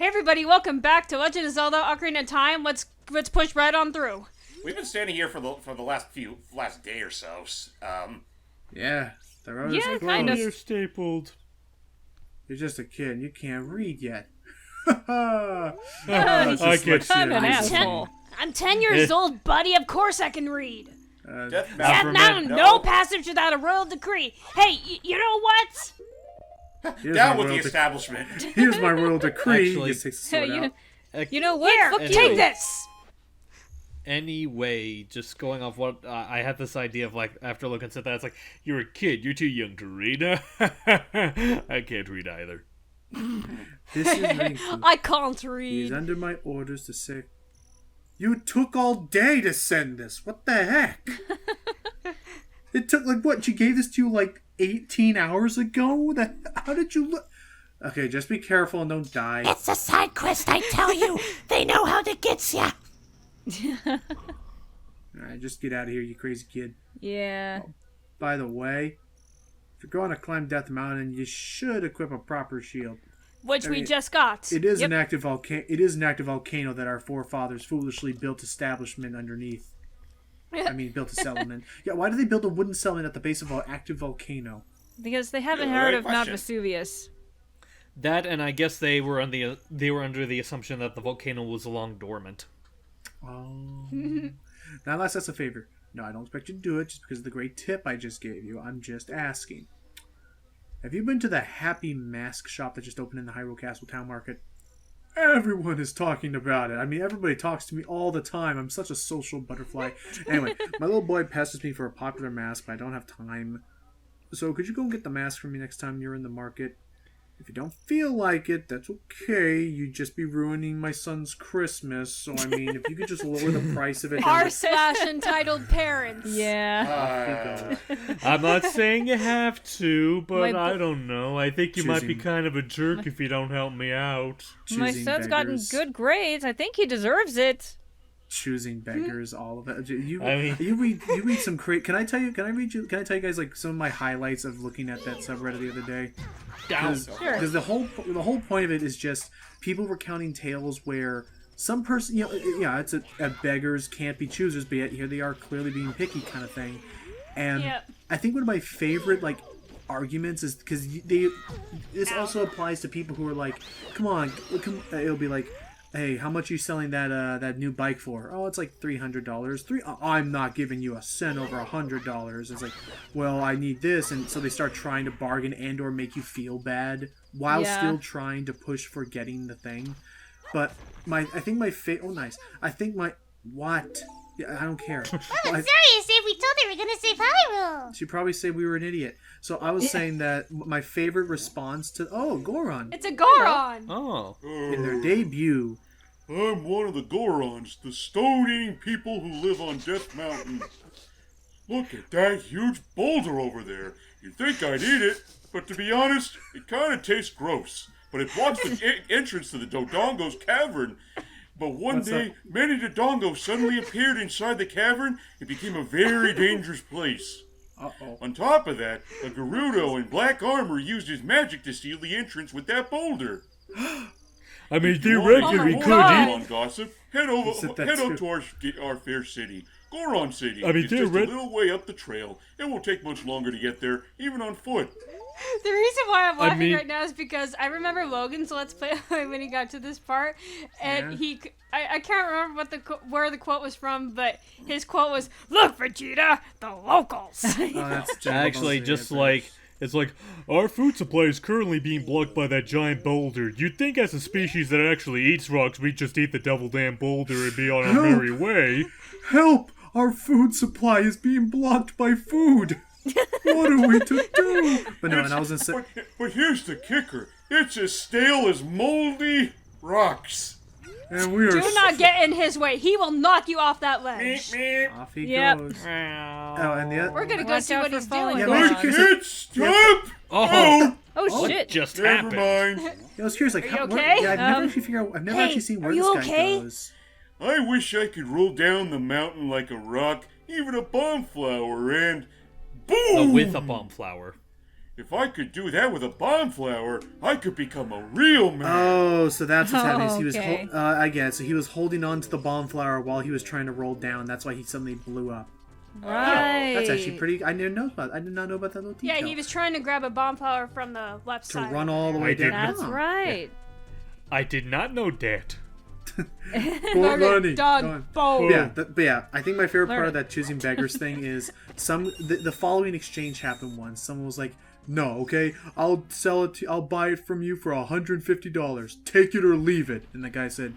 everybody, welcome back to Legend of Zelda: Ocarina of Time. Let's push right on through. We've been standing here for the last day or so. Yeah, the road is closed. kind of. You're stapled. You're just a kid and you can't read yet. I get I'm an asshole. I'm 10 years old, buddy. Of course I can read. Death Death Mountain, no passage without a royal decree. Hey, you know what? Down with the establishment. Here's my royal decree. Actually, He just takes the sword out. You know what? Here, Fuck take you. this. Anyway, just going off what I had this idea of, like, after looking at that, it's like, you're a kid, you're too young to read. I can't read either. This is Rinku. I can't He's read. under my orders to say... You took all day to send this. What the heck? It took, like, what? She gave this to you, like, 18 hours ago? How did you look? Okay, just be careful and don't die. It's a side quest, I tell you. They know how to get ya. Alright, just get out of here, you crazy kid. Yeah. By the way, if you're going to climb Death Mountain, you should equip a proper shield. Which I we mean, just got. It is Yep. an active volcano. It is an active volcano that our forefathers foolishly built establishment underneath. I mean, built a settlement. Yeah, why do they build a wooden settlement at the base of an active volcano? Because they haven't Yeah, heard right of Mount question. Vesuvius. That, and I guess they were under the assumption that the volcano was long dormant. Oh. Now, unless that's a favor. No, I don't expect you to do it just because of the great tip I just gave you. I'm just asking. Have you been to the Happy Mask shop that just opened in the Hyrule Castle Town Market? Everyone is talking about it. I mean, everybody talks to me all the time. I'm such a social butterfly. Anyway, my little boy passes me for a popular mask, but I don't have time. So could you go get the mask for me next time you're in the market? If you don't feel like it, that's okay. You'd just be ruining my son's Christmas. So, I mean, if you could just lower the price of it. R/entitled parents. Yeah. I'm not saying you have to, but My I don't know. I think you might be Choosing- kind of a jerk if you don't help me out. My Choosing son's gotten beggars. good grades. I think he deserves it. Choosing beggars, all of it. You I mean- read some great. Can I tell you guys like some of my highlights of looking at that subreddit the other day? Because the whole point of it is just people recounting tales where some person, it's a beggars can't be choosers, but yet here they are clearly being picky kind of thing. And Yep. I think one of my favorite arguments is because this also applies to people who are like, come on, it'll be like, hey, how much are you selling that new bike for? Oh, it's like $300. I'm not giving you a cent over $100. It's like, well, I need this, and so they start trying to bargain and or make you feel bad while still trying to push for getting the thing. But I think my what? Yeah, I don't care. I'm serious. If we told they were gonna save Hyrule. She'd probably say we were an idiot. So I was saying that my favorite response to Goron It's a Goron. Oh. in their debut. I'm one of the Gorons, the stone-eating people who live on Death Mountain. Look at that huge boulder over there. You'd think I'd eat it, but to be honest, it kind of tastes gross. But it blocks the entrance to the Dodongo's cavern. But one day, many Dodongos suddenly appeared inside the cavern. It became a very dangerous place. Uh-oh. On top of that, a Gerudo in black armor used his magic to seal the entrance with that boulder. I mean, theoretically, we could eat. On gossip. Head up to our fair city, Goron City. I mean, it's just a little way up the trail. It won't take much longer to get there, even on foot. The reason why I'm laughing right now is because I remember Logan's Let's Play when he got to this part, and I can't remember where the quote was from, but his quote was, "Look, Vegeta, the locals." Oh, that's Actually, just like, it's like, our food supply is currently being blocked by that giant boulder. You'd think as a species that actually eats rocks, we'd just eat the devil damn boulder and be on our merry way. Help! Our food supply is being blocked by food. What are we to do? But no, and I was gonna say. But here's the kicker. It's as stale as moldy rocks. And we are. Do not get in his way. He will knock you off that ledge. Off he Yep. goes. Oh, and the other. We're gonna go Watch see out what for he's falling doing. Yeah, down. but I was curious, Can't stop! Oh, Oh shit! just Never happened. mind. I was curious, like, Are you okay? I've never actually figured out. I've never actually seen where are this you guy okay? goes. I wish I could roll down the mountain like a rock, even a bomb flower, and boom! With a bomb flower. if I could do that with a bomb flower, I could become a real man. Oh, so that's what's happening. So he was, Okay. I guess. So he was holding on to the bomb flower while he was trying to roll down. That's why he suddenly blew up. Right. That's actually pretty. I did not know about that little detail. Yeah, he was trying to grab a bomb flower from the left to side. run all the way I did down. That's right. I did not know that. Money. Done. Boom. Yeah, but yeah, I think my favorite part Learn of that choosing beggars thing is the following exchange happened once. Someone was like, "No, okay, I'll sell it. I'll buy it from you for $150. Take it or leave it." And the guy said,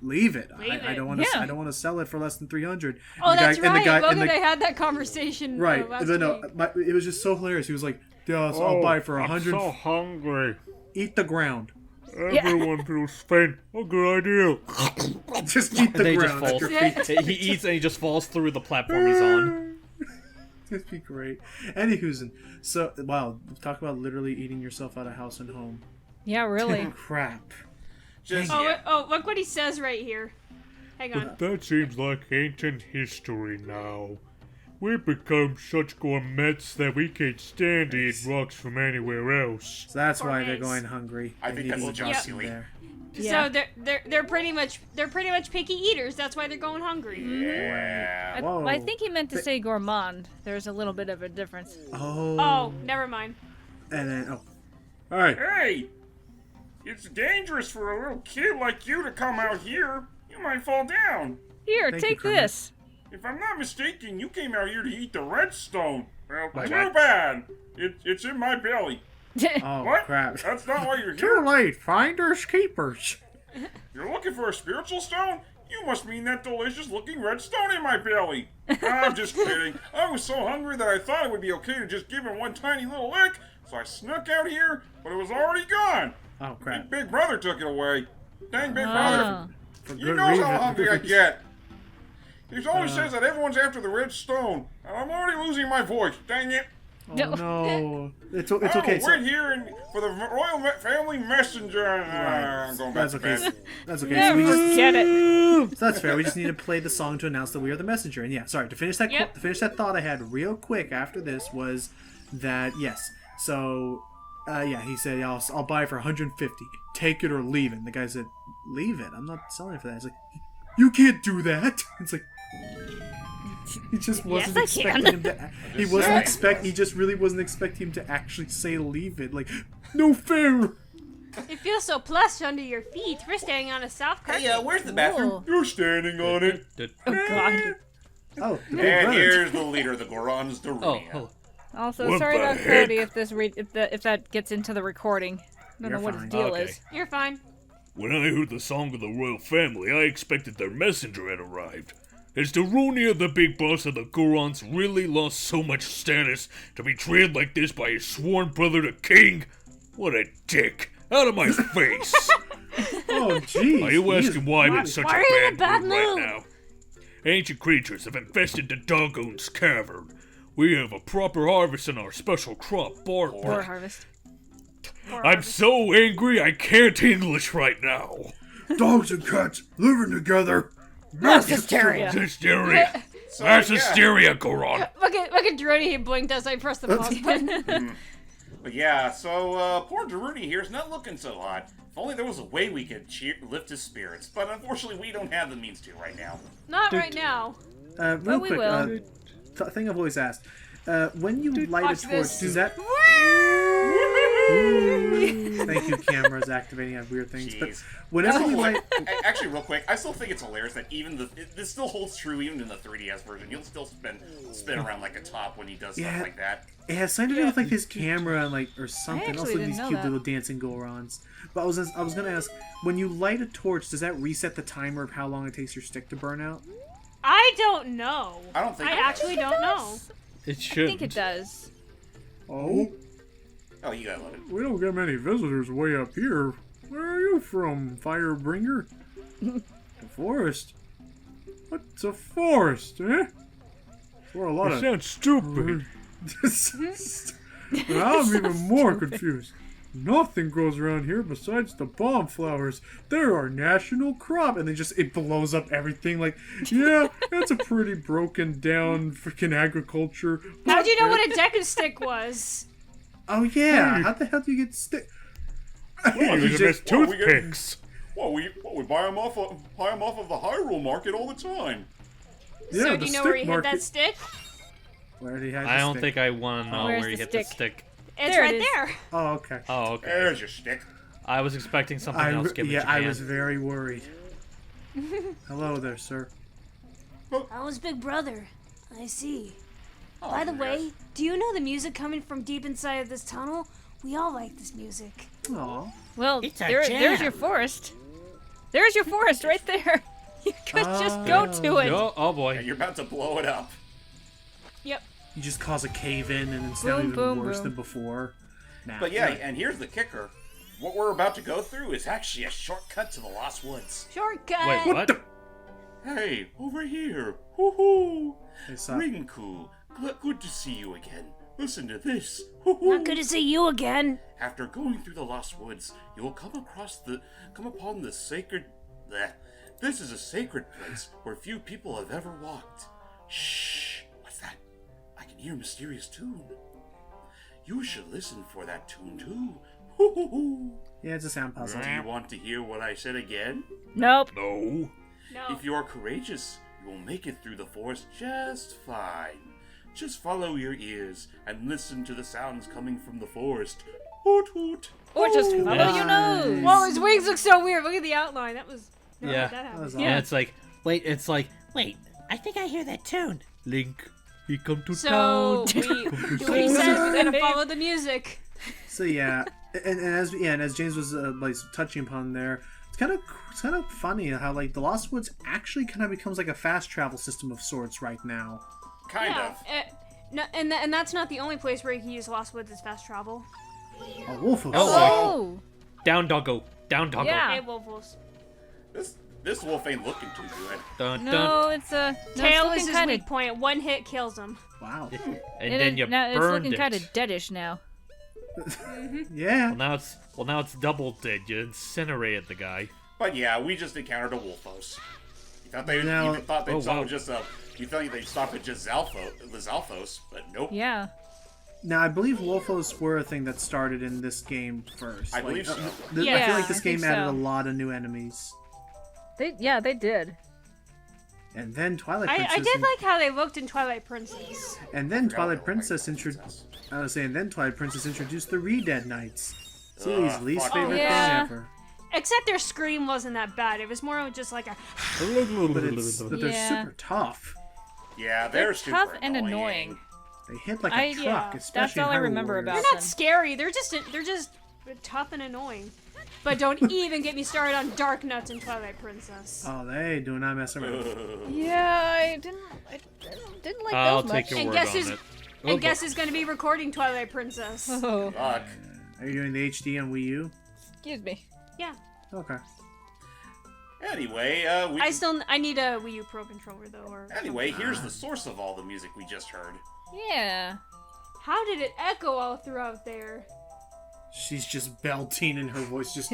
"Leave it. Leave I it. don't want to. Yeah. I don't want to sell it for less than $300." Oh, And the that's guy, and right. the guy, Logan and and I the, had that conversation right, last but no, week. but it was just so hilarious. He was like, "Yeah, so I'll buy it for I'm 100. so hungry. Eat the ground. Everyone feels faint. A good idea. Just eat the And then he just ground at falls. your feet." He eats and he just falls through the platform he's on. That'd be great. Anywho's, so wow, talk about literally eating yourself out of house and home. Yeah, really. Crap. Just Oh, yeah. look what he says right here. Hang on. That seems like ancient history now. We've become such gourmets that we can't stand to eat rocks from anywhere else. So that's why they're Gourmets. going hungry. I They think need that's to the eat John something Cele. there. Yeah. So they're pretty much picky eaters. That's why they're going hungry. Yeah. Whoa. I think he meant to say gourmand. There's a little bit of a difference. Oh, never mind. And then all right. Hey! It's dangerous for a little kid like you to come out here. You might fall down. Here, Thank you, take Kermit. this. If I'm not mistaken, you came out here to eat the redstone. Well, Right. too bad. It's in my belly. Oh What? crap. That's not why you're Too here. late. Finders keepers. You're looking for a spiritual stone? You must mean that delicious-looking red stone in my belly. I'm just kidding. I was so hungry that I thought it would be okay to just give it one tiny little lick, so I snuck out here, but it was already gone. Oh crap. Big Brother took it away. Dang, Big Oh. Brother. For You good know reason. how hungry I get. He always says that everyone's after the red stone, and I'm already losing my voice. Dang it. Oh no. It's I okay. will wait here and for the royal family messenger. I'm going back That's to okay. bed. That's okay. Never So, we just, forget it. so that's fair. We just need to play the song to announce that we are the messenger. And yeah, sorry to finish that. Yep. To finish that thought I had real quick after this was that yes. So yeah, he said I'll buy it for 150. Take it or leave it. And the guy said, "Leave it. I'm not selling it for that." It's like, "You can't do that." It's like. He just wasn't Yes, I expecting can. him to. He wasn't He just really wasn't expecting him to actually say leave it. Like, no fair. It feels so plush under your feet. We're standing on a soft carpet. Hey, where's the bathroom? Whoa. You're standing on it. Oh, God. Oh, the big And brother. here's the leader of the Gorons, Oh, Darunia. hello. Also, What sorry the about heck? Cody if that gets into the recording. I don't You're know what his fine. deal Okay. is. You're fine. When I heard the song of the royal family, I expected their messenger had arrived. Has Darunia, the big boss of the Gorons, really lost so much status to be treated like this by his sworn brother, the king? What a dick! Out of my face! Oh, jeez. Are you he is asking why I'm in such Why are a you in a bad bad mood right mood? now? Ancient creatures have infested the Doggoon's cavern. We have a proper harvest in our special crop, bark. War harvest. I'm so angry I can't English right now. Dogs and cats living together. Mass hysteria. Hysteria. So, Mass yeah. hysteria, Goron. Look at Droney. He blinked as I pressed the pause button. But yeah, so poor Darunia here is not looking so hot. If only there was a way we could lift his spirits, but unfortunately we don't have the means to right now. Not right now. Real we quick, will. thing I've always asked. When you light a watch torch, this. does that... Thank you, cameras activating on weird things. But Jeez. whenever you light... Actually, real quick, I still think it's hilarious that even this still holds true even in the 3DS version. You'll still spin around like a top when he does Yeah. stuff like that. It has something to do with like his camera and like or something. actually Also didn't these know cute that. little dancing Gorons. But I was gonna ask, when you light a torch, does that reset the timer of how long it takes your stick to burn out? I don't know. I don't think I it does. actually don't know. It I should. think it does. Oh, Oh, you gotta love it. we don't get many visitors way up here. Where are you from, Firebringer? The forest. What's a forest, eh? Where a lot You of. sound stupid. Now I'm even more confused. Nothing grows around here besides the bomb flowers. They're our national crop. And then it blows up everything. Like, yeah, that's a pretty broken down freaking agriculture. How'd you know what a deku stick was? Oh yeah, how the hell do you get stick? Oh, these are nice well, we get- toothpicks. Well, we buy them off of the Hyrule Market all the time. Yeah, So the do you know where stick he hid that market. stick? Where did he hide I the don't stick? think I want to know Where's where he the hit the stick? stick. It's There it right is. there. Oh, okay. Oh, okay. There's your stick. I was expecting something else given Yeah, to I Japan. was very worried. Hello there, sir. I was Big Brother. I see. Oh, By the way, do you know the music coming from deep inside of this tunnel? We all like this music. Aw. Well, It's a there's jam. your forest. There's your forest right there. You could just go to it. Oh boy. And you're about to blow it up. Yep. You just cause a cave in and it's now Boom, even boom, worse boom. than before. Nah, But yeah, and here's the kicker. What we're about to go through is actually a shortcut to the Lost Woods. Shortcut. Wait, what? Hey, over here. Hoo-hoo. Hey, sup? Rinku, good to see you again. Listen to this. Not good to see you again. After going through the Lost Woods, you will come upon the sacred. This is a sacred place where few people have ever walked. Shh! What's that? I can hear a mysterious tune. You should listen for that tune too. Hoo-hoo-hoo. Yeah, it's a sound puzzle. Do you want to hear what I said again? Nope. No. No. If you are courageous, you will make it through the forest just fine. Just follow your ears and listen to the sounds coming from the forest. Hoot hoot. Or just follow Yes. your nose. Whoa, his wings look so weird. Look at the outline. That was. Yeah. That happened. was Yeah, it's like, Wait, I think I hear that tune. Link, he come to So town. we said we're gonna follow the music. So yeah, and as James was like touching upon there, it's kind of funny how like the Lost Woods actually kind of becomes like a fast travel system of sorts right now. Kind Yeah. of. No, and that's not the only place where you can use Lost Woods as fast travel. A wolf of Oh. Down doggo. Down doggo. Yeah. Hey, Wolfos. This wolf ain't looking too good. Dun, No, dun. it's a Tail no, is it's his looking weak point. One hit kills him. Wow. And then you now it's burned looking it. kind of deadish now. Yeah. Well, now it's double dead. You incinerated the guy. But yeah, we just encountered a wolfos. You thought they Now- even thought they'd Oh, stop wow. with just a. You thought they'd stop at just the Zalfos, but nope. Yeah. Now I believe Wolfos were a thing that started in this game first. I believe so. I Yeah, feel like this I think game added so. a lot of new enemies, They did. and then Twilight I Princess. did like how they looked in Twilight Princess. and then Twilight Forgot Princess about introduced. I was saying, then Twilight Princess introduced the Re-Dead Knights. Cele's least fuck favorite yeah. thing ever. Except their scream wasn't that bad. It was more of just like a. But they're Yeah. super tough. Yeah, They're they're super tough and annoying. They hit like a I- truck, yeah, especially that's all in I Hyrule remember Warriors. about They're not scary. They're just tough and annoying. But don't even get me started on Dark Nuts and Twilight Princess. Oh, they do not mess around. Yeah, I didn't like I'll those take much. your And word guess on who's it. and guess who's gonna be recording Twilight Princess? Oh, Fuck. Are you doing the HD on Wii U? excuse me. Yeah. Okay. Anyway, I need a Wii U Pro controller though. Or Anyway, here's the source of all the music we just heard. Yeah. how did it echo all throughout there? She's just belting and her voice just.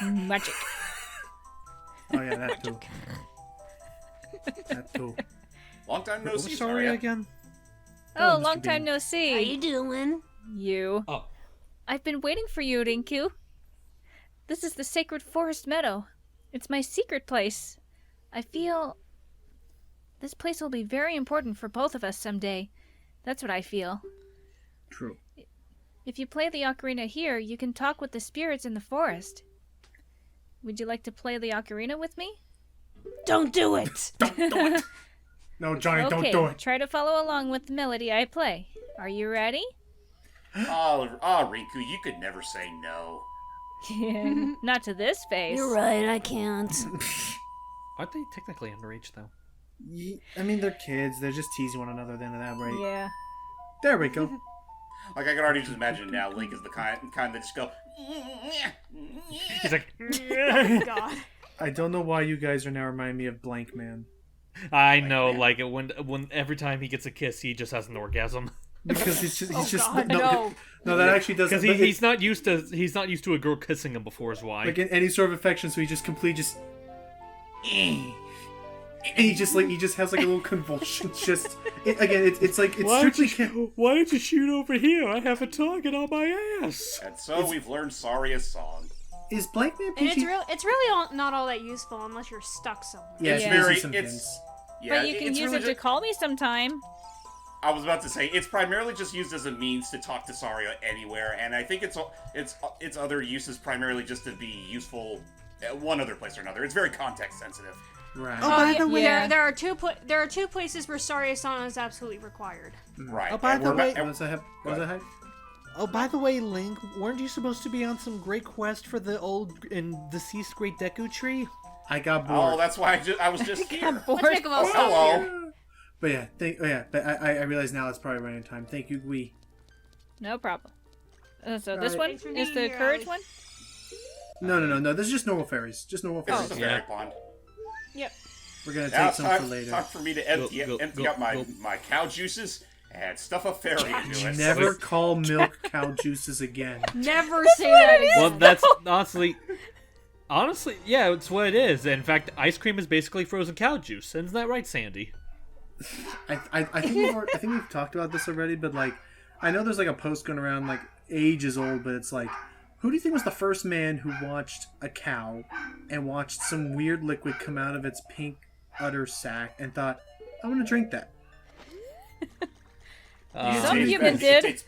Magic. Oh yeah, that too. That too. Long time no What see, was sorry Saria. again? Oh, Mr. long time Bean. no How see. you doing? You. Oh. I've been waiting for you, Rinku. This is the Sacred Forest Meadow. It's my secret place. I feel this place will be very important for both of us someday. That's what I feel. True. If you play the ocarina here, you can talk with the spirits in the forest. Would you like to play the ocarina with me? Don't do it. Don't do it. No, Johnny, Okay, don't do it. try to follow along with the melody I play. Are you ready? Oh, Riku, you could never say no. Not to this face. You're right, I can't. Aren't they technically underage though? I mean, they're kids. They're just teasing one another at the end of that rate. Yeah. There we go. Like, I can already just imagine now, Link is the kind that just go. He's like, God. I don't know why you guys are now reminding me of Blank Man. I know, like when every time he gets a kiss, he just has an orgasm Because he's just God, no, no. no, that actually doesn't. because but he's not used to a girl kissing him before. Is why. like in any sort of affection, so he just completely just. And he just has like a little convulsion. It's strictly. Why don't you shoot over here? I have a target on my ass. And so we've learned Saria's song. Is Blank Man And PG? it's really not all that useful unless you're stuck somewhere. Yeah, it's Yeah. very. Yeah, But you can it's use really it to call me sometime. I was about to say it's primarily just used as a means to talk to Saria anywhere, and I think its other use is primarily just to be useful at one other place or another. It's very context sensitive. Right. Oh, by the way, there are two places where Saria Song is absolutely required. Right. Oh, by and the we're way- ba- What does that have? What does that have? oh, by the way, Link, weren't you supposed to be on some great quest for the old and deceased Great Deku Tree? I got bored. Oh, that's why I was just here. Let's make a little Oh, stop hello. here. But yeah, but I realize now it's probably running time. Thank you, Gui. No problem. So this Alright. one Thanks for is being the here, courage Ellie. one? No. This is just normal fairies. Just normal This fairies. is a yeah. fairy pond. Yep. We're gonna Now take it's some for time, later. time for me to empty Go, out my cow juices and stuff a fairy into it. Never call milk cow juices again. Never say that again. Well, that's honestly, yeah, it's what it is. In fact, ice cream is basically frozen cow juice. Isn't that right, Sandy? I think we've talked about this already, but like, I know there's like a post going around like ages old, but it's like, who do you think was the first man who watched a cow and watched some weird liquid come out of its pink udder sac and thought, I want to drink that? Some Dates human back- did. dates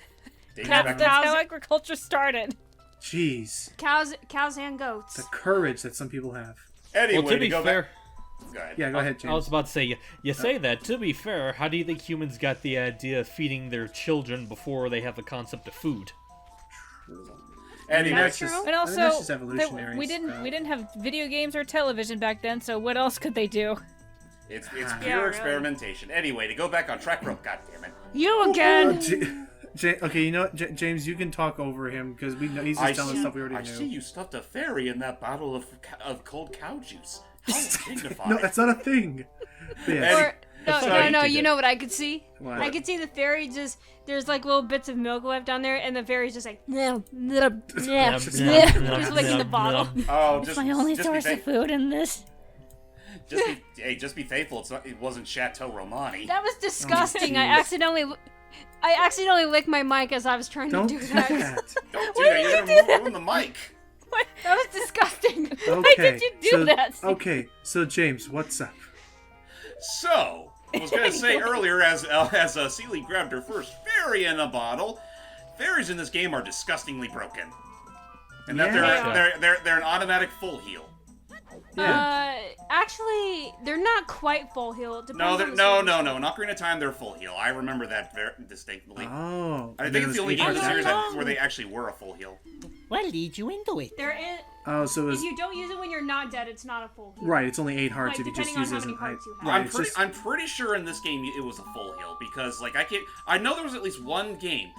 That's back- how agriculture started. Jeez, Cows and goats. the courage that some people have. Anyway, Well, to be go fair, back. Go ahead. Yeah, go ahead, I was James. about to say, you say that. To be fair, how do you think humans got the idea of feeding their children before they have the concept of food? Anyway, That's just, And I think that's just also, evolutionary. we stuff. didn't have video games or television back then, so what else could they do? it's Yeah, pure really. experimentation. Anyway, to go back on track, rope. God damn it. You again. Okay, you know what, James, you can talk over him because we know he's just telling us stuff we I already see knew. you stuffed a fairy in that bottle of cold cow juice. How dignified. No, that's not a thing. But yeah, Eddie- Or, no, Sorry. no, you know what I could see? What? I could see the fairy there's like little bits of milk left down there, and the fairy's just like, just licking the bottle. Oh, It's just, my only just source be of food in this. just be faithful. It wasn't Chateau Romani. That was disgusting. I jeez. accidentally licked my mic as I was trying Don't to do do that. that. Don't do that. You're gonna ruin the mic. That was disgusting. Okay, did you do so, that? Okay, so James, what's up? So, I was gonna say earlier, as Cele grabbed her first fairy in a bottle, fairies in this game are disgustingly broken, and that Yeah. they're an automatic full heal. Actually, they're not quite full heal. It depends No, on they're, the no, series. no, no. In Ocarina of Time, they're full heal. I remember that very distinctly. Oh, I and think then it's the it only was game in the eight series parts. where they actually were a full heal. What leads you into it? There is. Oh, so it was If you don't use it when you're not dead, it's not a full heal. right. It's only 8 hearts Like, if you just depending on use it how as an many hearts you have. Right, I'm pretty sure in this game it was a full heal because like I know there was at least one game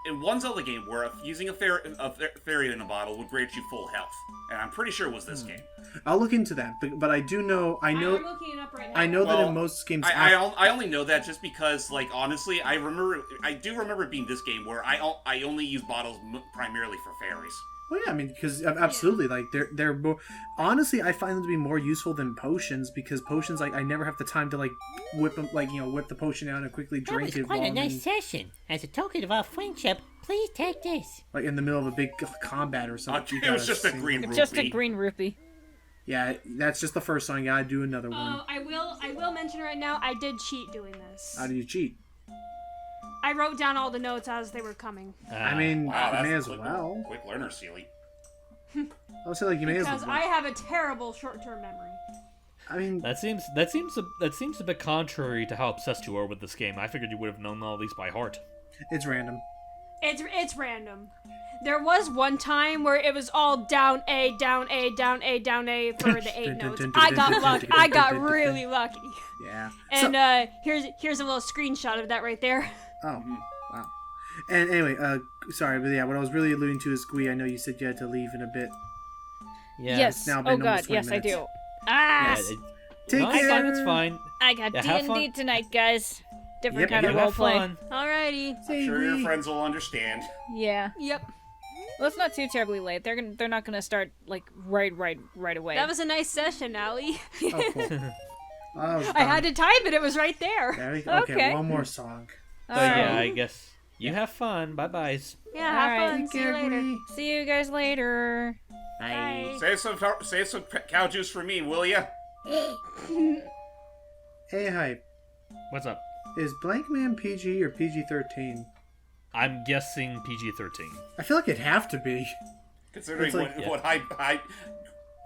in one Zelda game where using a fairy in a bottle would grant you full health, and I'm pretty sure it was this game. I'll look into that, but I do know. I'm looking it up right now. I know that Well, in most games. I only know that just because, like, honestly, I do remember it being this game where I only use bottles primarily for fairies. Well, yeah, I mean, because absolutely, like they're more. Honestly, I find them to be more useful than potions because potions, like, I never have the time to like whip them, like whip the potion out and quickly That drink was it quite while a I'm nice in, session. As a token of our friendship, please take this. like in the middle of a big combat or something. You It was gotta just a sing- green rupee. Just a green rupee. Yeah, that's just the first song. You gotta do another one. I will mention right now. I did cheat doing this. How do you cheat? I wrote down all the notes as they were coming I mean, Wow, you that's may as quick, well. Quick learner, Cele. I'll say like you may as because well. I have a terrible short-term memory. I mean, That seems a bit contrary to how obsessed you are with this game. I figured you would have known all these by heart. it's random. It's random. There was one time where it was all down A, down A, down A, down A for the 8 notes. I got lucky. I got really lucky. Yeah. And here's a little screenshot of that right there. Oh, wow. And anyway, sorry, but yeah, what I was really alluding to is Squee. I know you said you had to leave in a bit. Yeah. Yes. now Oh been god, almost 20 yes I minutes. do. Ah! Take no, it's care. fine. It's fine. I got Yeah, have D&D fun. tonight, guys. Different Yep, kind of You have roleplay. fun. Alrighty. I'm sure your friends will understand. Yeah. Yep. Well, it's not too terribly late. They're not gonna start like right away. That was a nice session, Allie. Oh, cool. Oh, I had to type it. It was right there. There we go. Okay, Okay. one more song. So yeah, I guess you have fun. Bye byes. Yeah, have Alright. fun. See you later. See you guys later. Bye. Save some cow juice for me, will ya? Hey, Hype. What's up? Is Blank Man PG or PG-13? I'm guessing PG-13. I feel like it'd have to be. Considering It's like- what I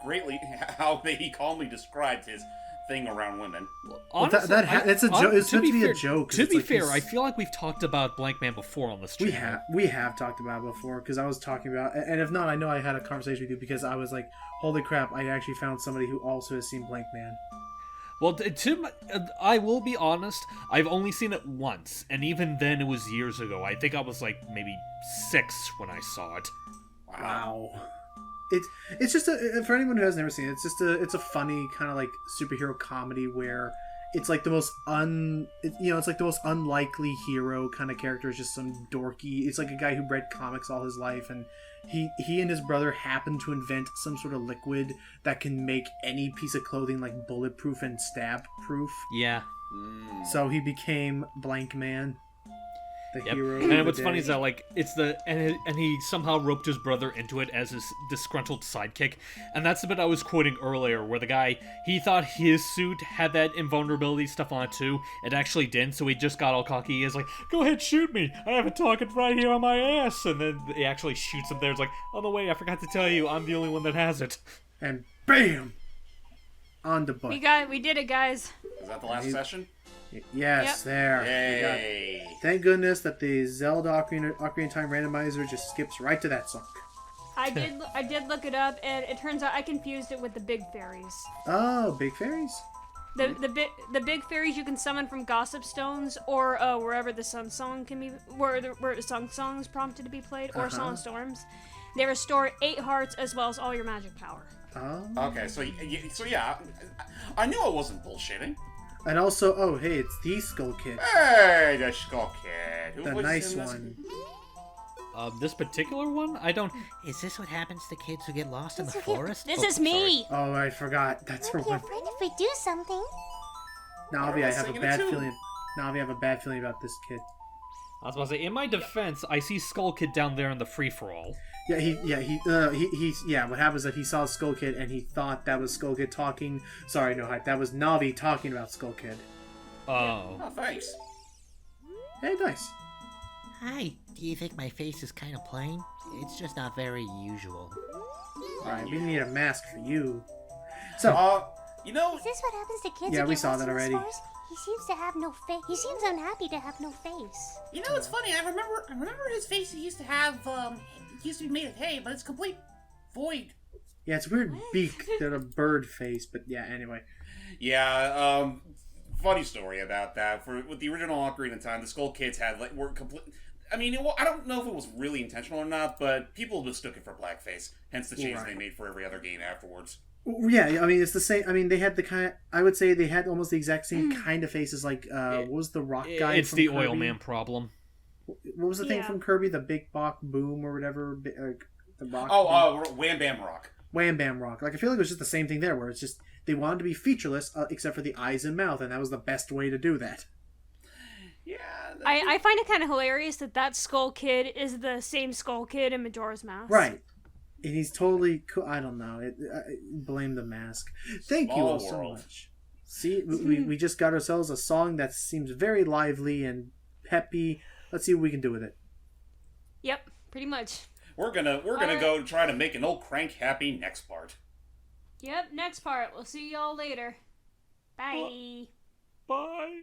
greatly how he calmly described his thing around women. Honestly, It's a joke. It's meant to be a joke. 'cause To it's be like fair, he's- I feel like we've talked about Blank Man before on the stream. we have talked about it before because I was talking about, and if not, I know I had a conversation with you because I was like, holy crap, I actually found somebody who also has seen Blank Man. Well, I will be honest, I've only seen it once, and even then it was years ago. I think I was like maybe 6 when I saw it. Wow. It's just for anyone who has never seen it, it's a funny kind of like superhero comedy where it's like the most it's like the most unlikely hero kind of character is just some dorky. It's like a guy who read comics all his life, and he and his brother happen to invent some sort of liquid that can make any piece of clothing like bulletproof and stab proof. Yeah. So he became Blank Man, the Yep. hero. of And the what's funny day. is that like and he somehow roped his brother into it as his disgruntled sidekick, and that's the bit I was quoting earlier, where the guy he thought his suit had that invulnerability stuff on it too. It actually didn't, so he just got all cocky. He's like, "Go ahead, shoot me! I have a target right here on my ass!" And then he actually shoots him there. It's like, "Oh no, wait! I forgot to tell you, I'm the only one that has it." And bam, on the butt. We did it, guys. Is that the last session? Yes, Yep. there. We got it. Yay! Thank goodness that the Zelda Ocarina Time randomizer just skips right to that song. I did look it up, and it turns out I confused it with the big fairies. Oh, big fairies? The big fairies you can summon from Gossip Stones or wherever the Sun Song can be, where the Sun Song is prompted to be played, or Song of Storms. They restore 8 hearts as well as all your magic power. Oh. Okay, so yeah, I knew I wasn't bullshitting. And also, oh, hey, it's the Skull Kid. Hey, the Skull Kid. Who The was nice in this? one. This particular one, I don't. Is this what happens to kids who get lost in the forest? This is me. Oh, I forgot. That's her Don't be one. afraid if we do something. Navi, I have a singing it bad too. feeling. Navi, I have a bad feeling about this kid. I was about to say, in my defense, I see Skull Kid down there in the free for all. Yeah, what happens is that he saw Skull Kid and he thought that was Skull Kid talking. Sorry, no hype. That was Navi talking about Skull Kid. Oh. Oh, thanks. Hey, nice. Hi, do you think my face is kind of plain? It's just not very usual. Alright, we need a mask for you. So, You know, Is this what happens to kids Yeah, who we get saw lost that in the already. forest? He seems to have no face. He seems unhappy to have no face. You know, it's funny. I remember his face. He used to have. He used to be made of hay, but it's complete void. yeah, it's a weird beak. They're a bird face, but yeah, anyway. yeah, funny story about that. With the original Ocarina of Time, the Skull Kids were complete. I mean, I don't know if it was really intentional or not, but people mistook it for blackface. Hence the change they made for every other game afterwards. Yeah, I mean, it's the same. I mean, they had the kind. I would say they had almost the exact same kind of faces. Like, what was the rock guy? It's from the Kirby? oil man problem. What was the thing Yeah. from Kirby? The Big Bok Boom or whatever. The rock. Wham Bam Rock. Wham Bam Rock. Like, I feel like it was just the same thing there, where it's just they wanted to be featureless except for the eyes and mouth, and that was the best way to do that. Yeah. I find it kind of hilarious that Skull Kid is the same Skull Kid in Majora's Mask. Right. And he's totally cool. I don't know. Blame the mask. Thank you all Small so world. much. See, we just got ourselves a song that seems very lively and peppy. Let's see what we can do with it. Yep, pretty much. We're gonna go try to make an old crank happy next part. Yep, next part. We'll see y'all later. Bye. Bye.